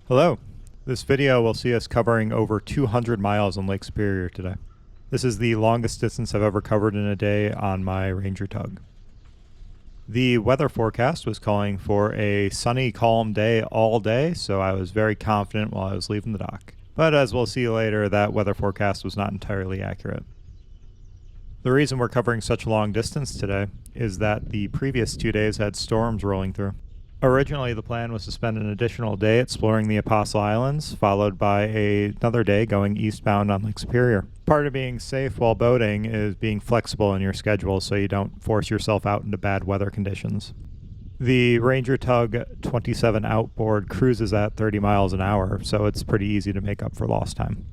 Hello. This video will see us covering over 200 miles on Lake Superior today. This is the longest distance I've ever covered in a day on my Ranger Tug. The weather forecast was calling for a sunny, calm day all day, so I was very confident while I was leaving the dock. But as we'll see later, that weather forecast was not entirely accurate. The reason we're covering such a long distance today is that the previous 2 days had storms rolling through. Originally, the plan was to spend an additional day exploring the Apostle Islands, followed by another day going eastbound on Lake Superior. Part of being safe while boating is being flexible in your schedule so you don't force yourself out into bad weather conditions. The Ranger Tug R-27 outboard cruises at 30 miles an hour, so it's pretty easy to make up for lost time.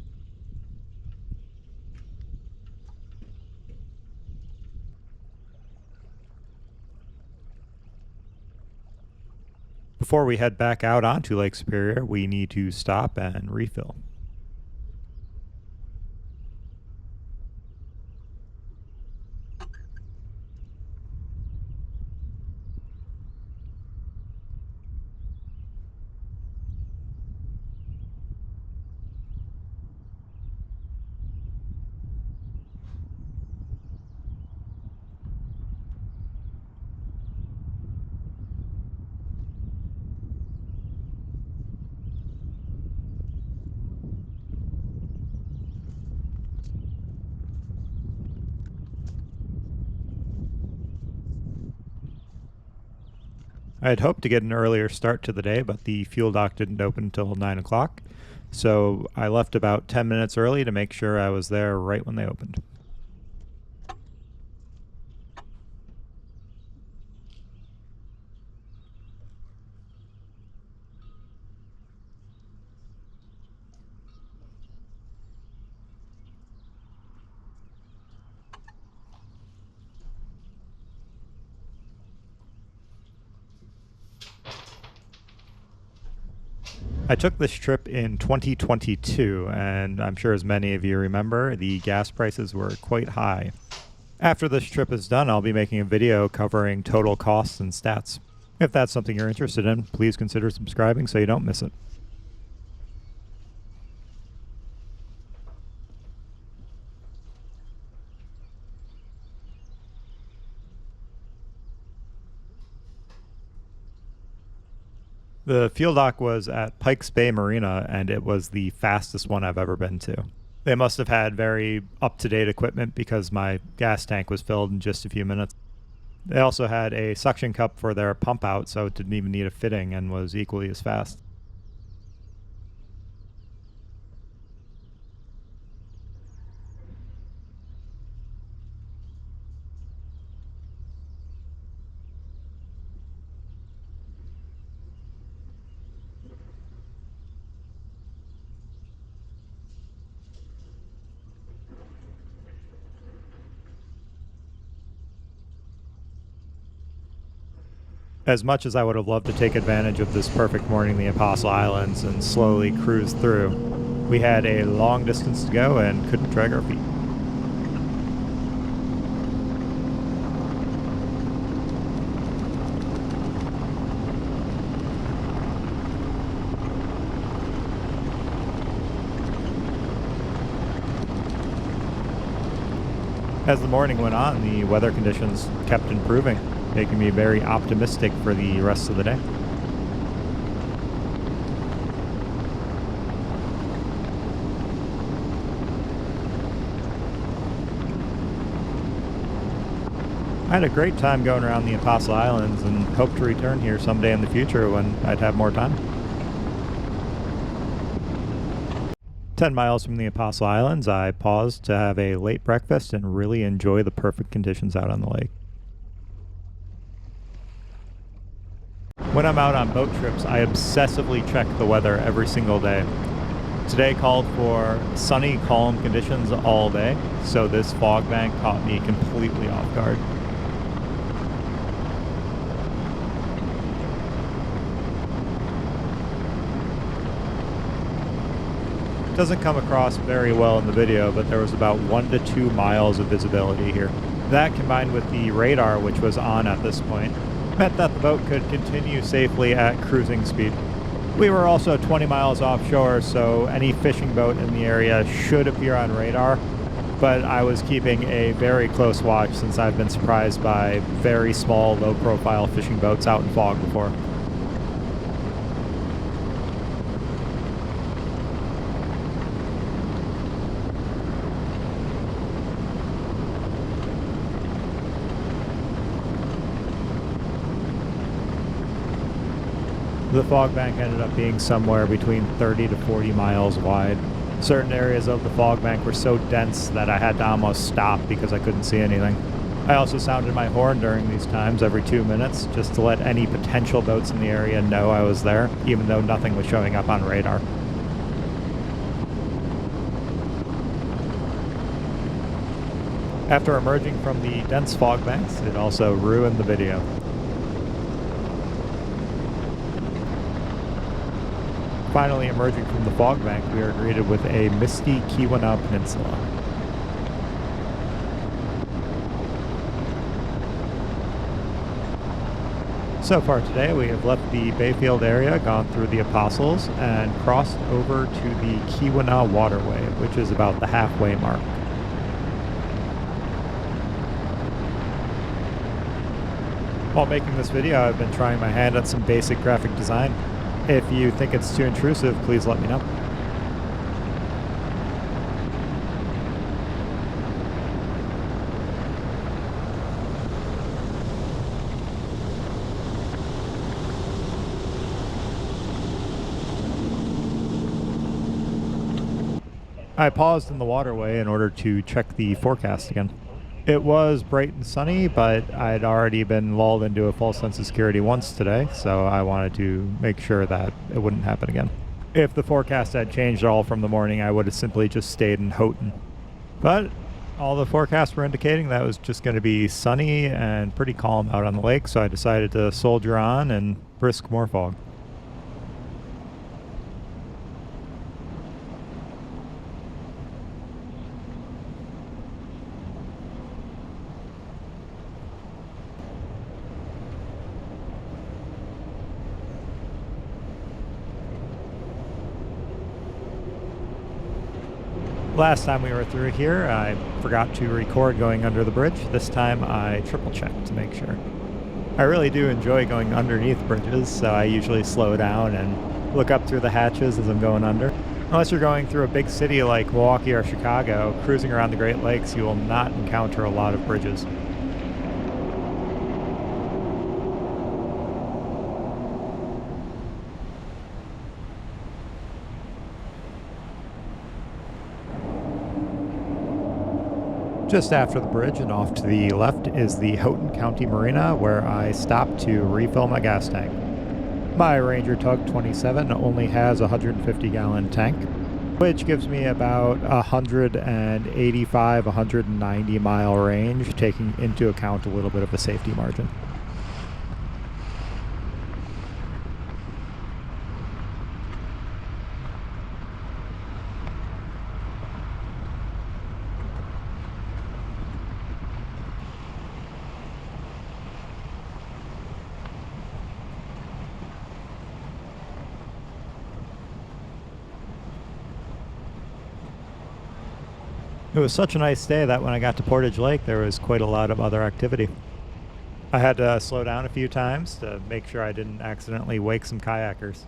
Before we head back out onto Lake Superior, we need to stop and refill. I had hoped to get an earlier start to the day, but the fuel dock didn't open until 9 o'clock, so I left about 10 minutes early to make sure I was there right when they opened. I took this trip in 2022, and I'm sure as many of you remember, the gas prices were quite high. After this trip is done, I'll be making a video covering total costs and stats. If that's something you're interested in, please consider subscribing so you don't miss it. The fuel dock was at Pikes Bay Marina, and it was the fastest one I've ever been to. They must have had very up-to-date equipment because my gas tank was filled in just a few minutes. They also had a suction cup for their pump out, so it didn't even need a fitting and was equally as fast. As much as I would have loved to take advantage of this perfect morning in the Apostle Islands and slowly cruise through, we had a long distance to go and couldn't drag our feet. As the morning went on, the weather conditions kept improving, making me very optimistic for the rest of the day. I had a great time going around the Apostle Islands and hope to return here someday in the future when I'd have more time. 10 miles from the Apostle Islands, I paused to have a late breakfast and really enjoy the perfect conditions out on the lake. When I'm out on boat trips, I obsessively check the weather every single day. Today called for sunny, calm conditions all day, so this fog bank caught me completely off guard. It doesn't come across very well in the video, but there was about 1 to 2 miles of visibility here. That, combined with the radar, which was on at this point, meant that the boat could continue safely at cruising speed. We were also 20 miles offshore, so any fishing boat in the area should appear on radar, but I was keeping a very close watch since I've been surprised by very small, low-profile fishing boats out in fog before. The fog bank ended up being somewhere between 30 to 40 miles wide. Certain areas of the fog bank were so dense that I had to almost stop because I couldn't see anything. I also sounded my horn during these times every 2 minutes just to let any potential boats in the area know I was there, even though nothing was showing up on radar. After emerging from the dense fog banks, it also ruined the video. Finally emerging from the fog bank, we are greeted with a misty Keweenaw Peninsula. So far today, we have left the Bayfield area, gone through the Apostles, and crossed over to the Keweenaw Waterway, which is about the halfway mark. While making this video, I've been trying my hand at some basic graphic design. If you think it's too intrusive, please let me know. I paused in the waterway in order to check the forecast again. It was bright and sunny, but I'd already been lulled into a false sense of security once today, so I wanted to make sure that it wouldn't happen again. If the forecast had changed at all from the morning, I would have simply just stayed in Houghton. But all the forecasts were indicating that it was just going to be sunny and pretty calm out on the lake, so I decided to soldier on and risk more fog. Last time we were through here, I forgot to record going under the bridge. This time I triple checked to make sure. I really do enjoy going underneath bridges, so I usually slow down and look up through the hatches as I'm going under. Unless you're going through a big city like Milwaukee or Chicago, cruising around the Great Lakes, you will not encounter a lot of bridges. Just after the bridge and off to the left is the Houghton County Marina, where I stopped to refill my gas tank. My Ranger Tug R-27 only has a 150-gallon tank, which gives me about 185-190 mile range, taking into account a little bit of a safety margin. It was such a nice day that when I got to Portage Lake, there was quite a lot of other activity. I had to slow down a few times to make sure I didn't accidentally wake some kayakers.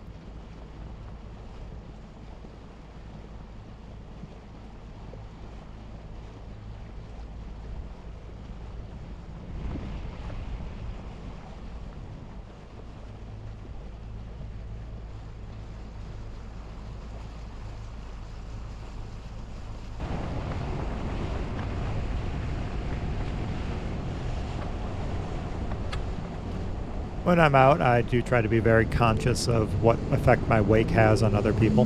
When I'm out, I do try to be very conscious of what effect my wake has on other people.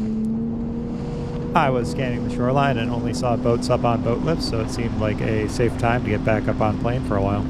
I was scanning the shoreline and only saw boats up on boat lifts, so it seemed like a safe time to get back up on plane for a while.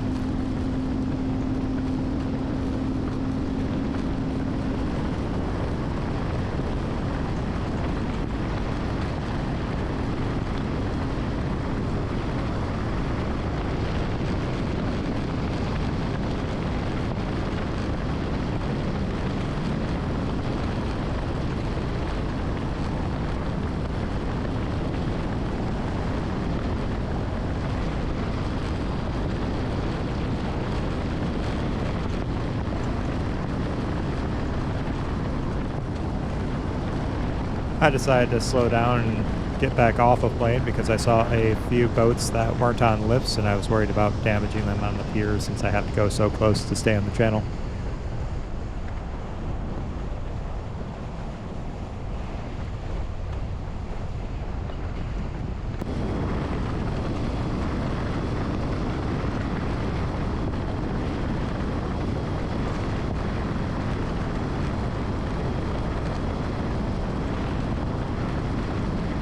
I decided to slow down and get back off of plane because I saw a few boats that weren't on lifts and I was worried about damaging them on the pier since I had to go so close to stay on the channel.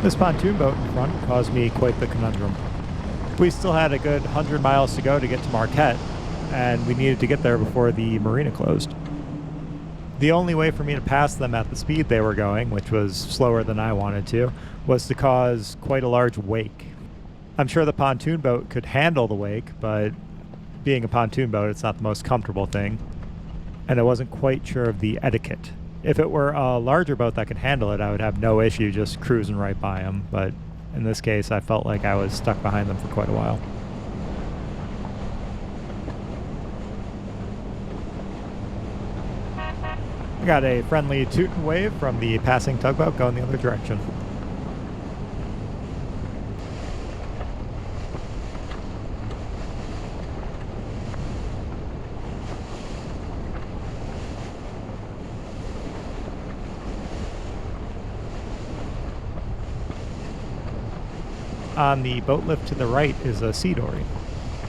This pontoon boat in front caused me quite the conundrum. We still had a good 100 miles to go to get to Marquette, and we needed to get there before the marina closed. The only way for me to pass them at the speed they were going, which was slower than I wanted to, was to cause quite a large wake. I'm sure the pontoon boat could handle the wake, but being a pontoon boat, it's not the most comfortable thing, and I wasn't quite sure of the etiquette. If it were a larger boat that could handle it, I would have no issue just cruising right by them, but in this case, I felt like I was stuck behind them for quite a while. I got a friendly toot and wave from the passing tugboat going the other direction. On the boat lift to the right is a sea dory.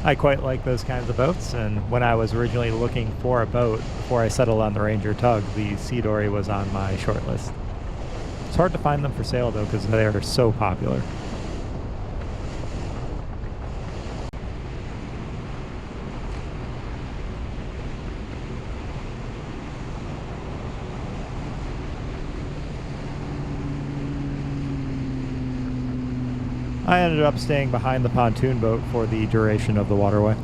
I quite like those kinds of boats, and when I was originally looking for a boat before I settled on the Ranger Tug, the sea dory was on my short list. It's hard to find them for sale though because they are so popular. I ended up staying behind the pontoon boat for the duration of the waterway.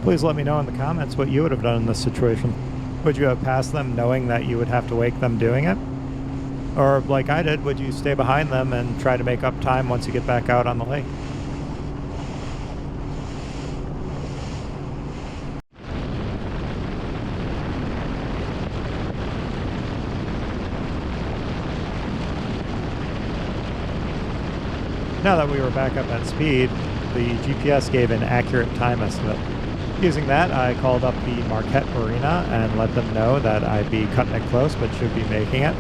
Please let me know in the comments what you would have done in this situation. Would you have passed them knowing that you would have to wake them doing it? Or like I did, would you stay behind them and try to make up time once you get back out on the lake? Now that we were back up at speed, the GPS gave an accurate time estimate. Using that, I called up the Marquette Marina and let them know that I'd be cutting it close but should be making it.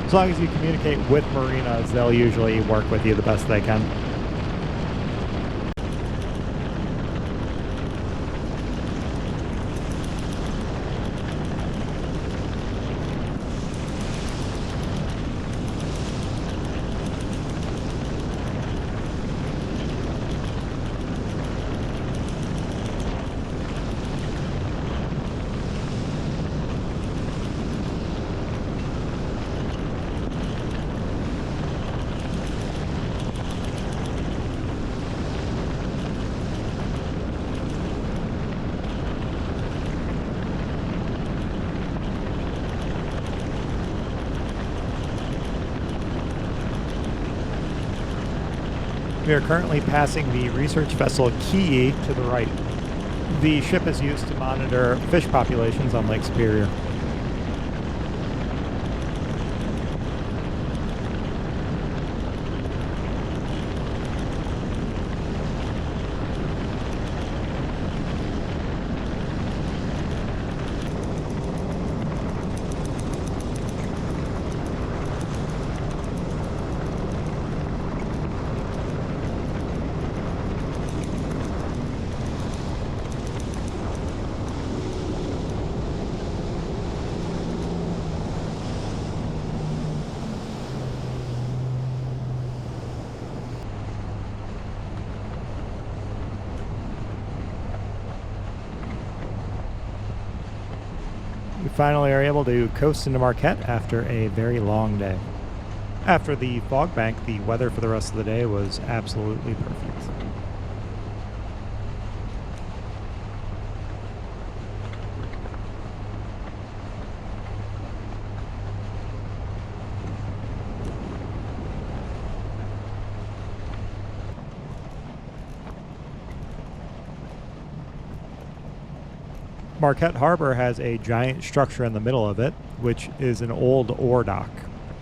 As long as you communicate with marinas, they'll usually work with you the best they can. We are currently passing the research vessel Keweenaw to the right. The ship is used to monitor fish populations on Lake Superior. We finally are able to coast into Marquette after a very long day. After the fog bank, the weather for the rest of the day was absolutely perfect. Marquette Harbor has a giant structure in the middle of it, which is an old ore dock.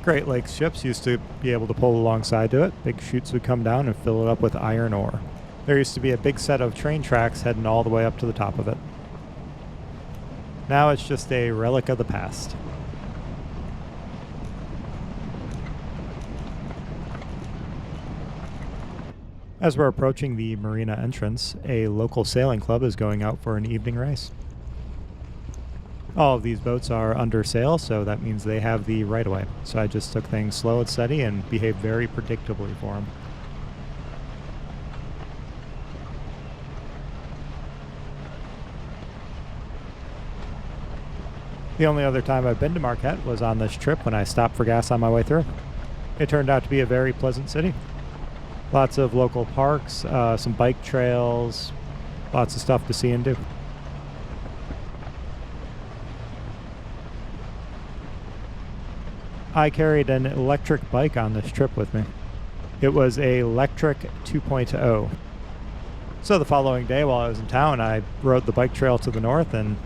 Great Lakes ships used to be able to pull alongside to it. Big chutes would come down and fill it up with iron ore. There used to be a big set of train tracks heading all the way up to the top of it. Now it's just a relic of the past. As we're approaching the marina entrance, a local sailing club is going out for an evening race. All of these boats are under sail, so that means they have the right-of-way. So I just took things slow and steady and behaved very predictably for them. The only other time I've been to Marquette was on this trip when I stopped for gas on my way through. It turned out to be a very pleasant city. Lots of local parks, some bike trails, lots of stuff to see and do. I carried an electric bike on this trip with me. It was a electric 2.0. So the following day while I was in town, I rode the bike trail to the north and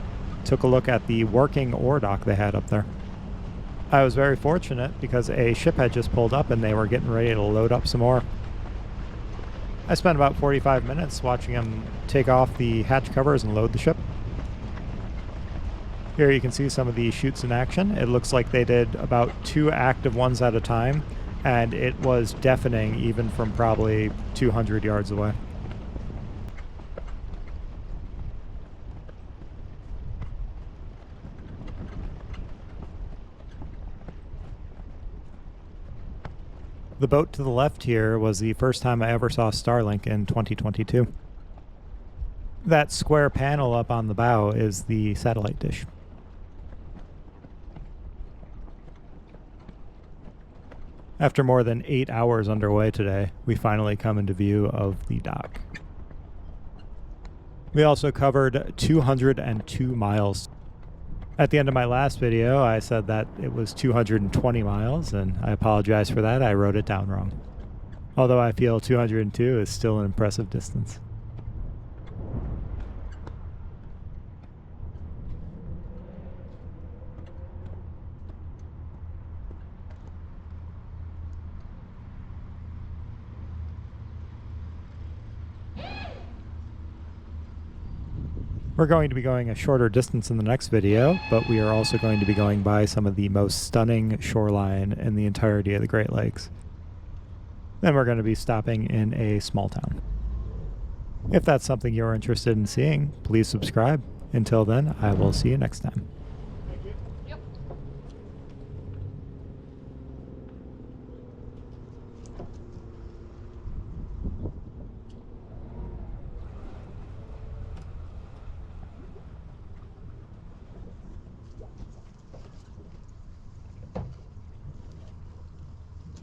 took a look at the working ore dock they had up there. I was very fortunate because a ship had just pulled up and they were getting ready to load up some ore. I spent about 45 minutes watching them take off the hatch covers and load the ship. Here you can see some of the chutes in action. It looks like they did about 2 active ones at a time, and it was deafening even from probably 200 yards away. The boat to the left here was the first time I ever saw Starlink in 2022. That square panel up on the bow is the satellite dish. After more than 8 hours underway today, we finally come into view of the dock. We also covered 202 miles. At the end of my last video, I said that it was 220 miles, and I apologize for that. I wrote it down wrong. Although I feel 202 is still an impressive distance. We're going to be going a shorter distance in the next video, but we are also going to be going by some of the most stunning shoreline in the entirety of the Great Lakes. Then we're going to be stopping in a small town. If that's something you're interested in seeing, please subscribe. Until then, I will see you next time.